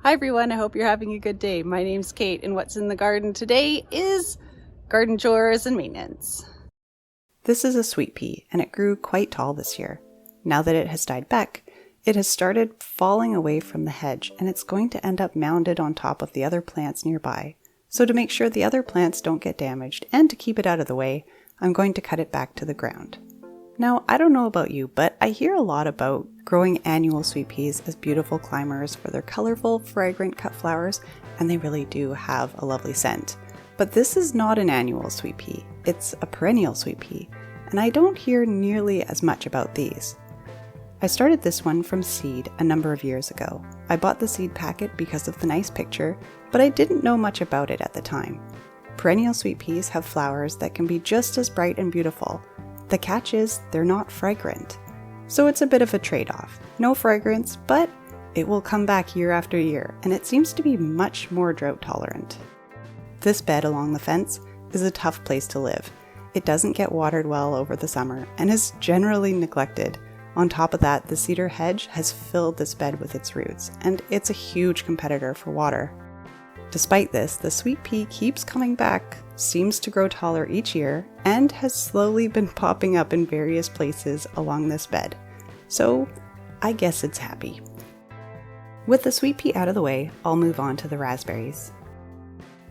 Hi everyone, I hope you're having a good day. My name's Kate and what's in the garden today is garden chores and maintenance. This is a sweet pea and it grew quite tall this year. Now that it has died back, it has started falling away from the hedge and it's going to end up mounded on top of the other plants nearby. So to make sure the other plants don't get damaged and to keep it out of the way, I'm going to cut it back to the ground. Now, I don't know about you, but I hear a lot about growing annual sweet peas as beautiful climbers for their colorful, fragrant cut flowers, and they really do have a lovely scent. But this is not an annual sweet pea, it's a perennial sweet pea, and I don't hear nearly as much about these. I started this one from seed a number of years ago. I bought the seed packet because of the nice picture, but I didn't know much about it at the time. Perennial sweet peas have flowers that can be just as bright and beautiful. The catch is they're not fragrant. So it's a bit of a trade-off. No fragrance, but it will come back year after year, and it seems to be much more drought tolerant. This bed along the fence is a tough place to live. It doesn't get watered well over the summer and is generally neglected. On top of that, the cedar hedge has filled this bed with its roots, and it's a huge competitor for water. Despite this, the sweet pea keeps coming back, seems to grow taller each year, and has slowly been popping up in various places along this bed. So I guess it's happy. With the sweet pea out of the way, I'll move on to the raspberries.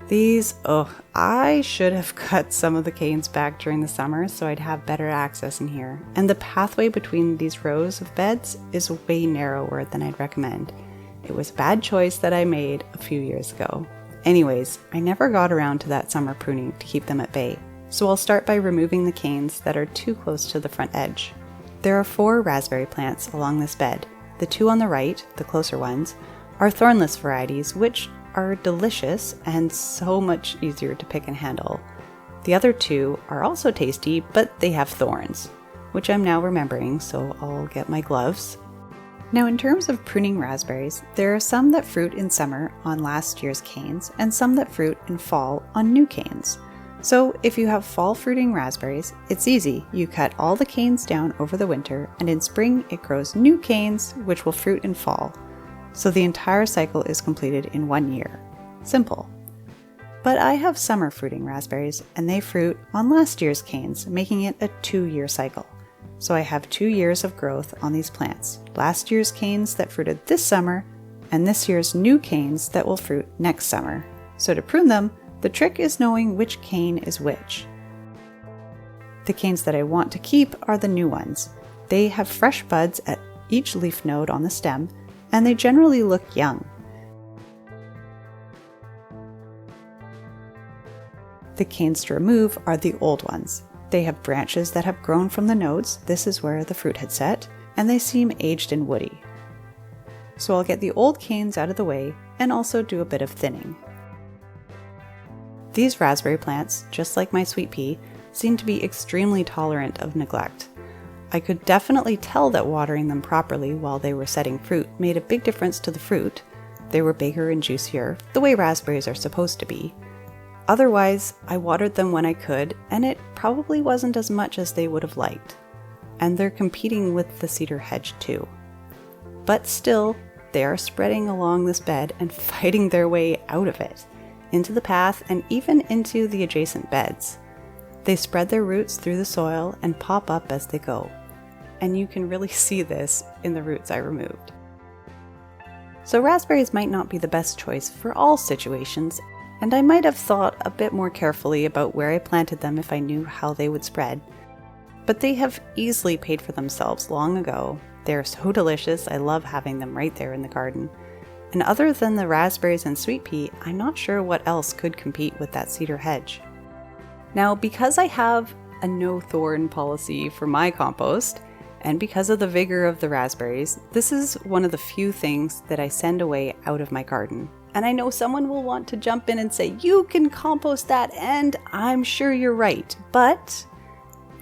These, I should have cut some of the canes back during the summer so I'd have better access in here. And the pathway between these rows of beds is way narrower than I'd recommend. It was a bad choice that I made a few years ago. Anyways, I never got around to that summer pruning to keep them at bay, so I'll start by removing the canes that are too close to the front edge. There are 4 raspberry plants along this bed. The 2 on the right, the closer ones, are thornless varieties, which are delicious and so much easier to pick and handle. The other 2 are also tasty, but they have thorns, which I'm now remembering, so I'll get my gloves. Now in terms of pruning raspberries, there are some that fruit in summer on last year's canes and some that fruit in fall on new canes. So if you have fall fruiting raspberries, it's easy. You cut all the canes down over the winter and in spring it grows new canes which will fruit in fall. So the entire cycle is completed in 1 year. Simple. But I have summer fruiting raspberries and they fruit on last year's canes, making it a 2-year cycle. So I have 2 years of growth on these plants. Last year's canes that fruited this summer, and this year's new canes that will fruit next summer. So to prune them, the trick is knowing which cane is which. The canes that I want to keep are the new ones. They have fresh buds at each leaf node on the stem, and they generally look young. The canes to remove are the old ones. They have branches that have grown from the nodes, this is where the fruit had set, and they seem aged and woody. So I'll get the old canes out of the way and also do a bit of thinning. These raspberry plants, just like my sweet pea, seem to be extremely tolerant of neglect. I could definitely tell that watering them properly while they were setting fruit made a big difference to the fruit. They were bigger and juicier, the way raspberries are supposed to be. Otherwise, I watered them when I could, and it probably wasn't as much as they would have liked. And they're competing with the cedar hedge too. But still, they are spreading along this bed and fighting their way out of it, into the path and even into the adjacent beds. They spread their roots through the soil and pop up as they go. And you can really see this in the roots I removed. So raspberries might not be the best choice for all situations, and I might have thought a bit more carefully about where I planted them if I knew how they would spread. But they have easily paid for themselves long ago. They're so delicious, I love having them right there in the garden. And other than the raspberries and sweet pea, I'm not sure what else could compete with that cedar hedge. Now, because I have a no-thorn policy for my compost, and because of the vigor of the raspberries, this is one of the few things that I send away out of my garden. And I know someone will want to jump in and say, you can compost that, and I'm sure you're right. But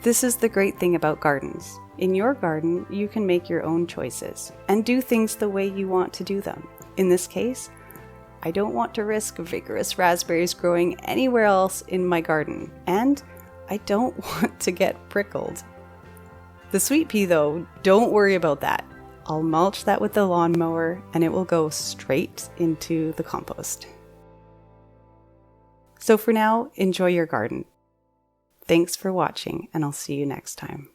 this is the great thing about gardens. In your garden, you can make your own choices and do things the way you want to do them. In this case, I don't want to risk vigorous raspberries growing anywhere else in my garden, and I don't want to get prickled. The sweet pea though, don't worry about that. I'll mulch that with the lawnmower and it will go straight into the compost. So for now, enjoy your garden. Thanks for watching, and I'll see you next time.